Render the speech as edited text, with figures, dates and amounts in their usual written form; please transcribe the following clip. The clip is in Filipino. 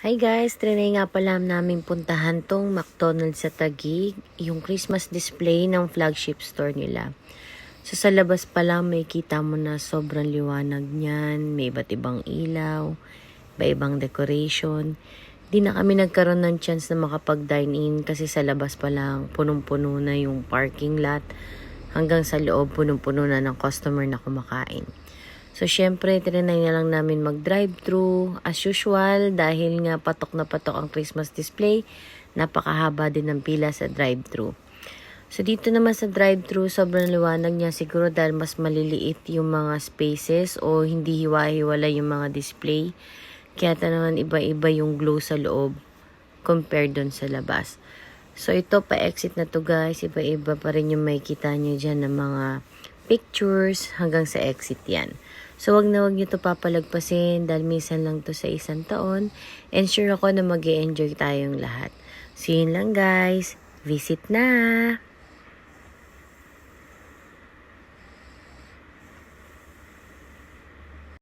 Hi guys, trinay nga pala namin puntahan tong McDonald's sa Taguig, yung Christmas display ng flagship store nila. So sa labas pa lang may kita mo na sobrang liwanag niyan, may iba't ibang ilaw, iba-ibang decoration. Di na kami nagkaroon ng chance na makapag-dine in kasi sa labas pa lang punong-puno na yung parking lot. Hanggang sa loob punong-puno na ng customer na kumakain. So, syempre, trinay na lang namin mag-drive-thru as usual dahil nga patok na patok ang Christmas display. Napakahaba din ng pila sa drive-thru. So, dito naman sa drive-thru, sobrang liwanag niya siguro dahil mas maliliit yung mga spaces o hindi hiwa-hiwala yung mga display. Kaya naman iba-iba yung glow sa loob compared dun sa labas. So, ito pa-exit na to guys. Iba-iba pa rin yung makikita nyo dyan ng mga pictures hanggang sa exit yan. So, wag na wag nyo to papalagpasin dahil minsan lang to sa isang taon. And sure ako na mag-e-enjoy tayong lahat. So, yun lang guys. Visit na!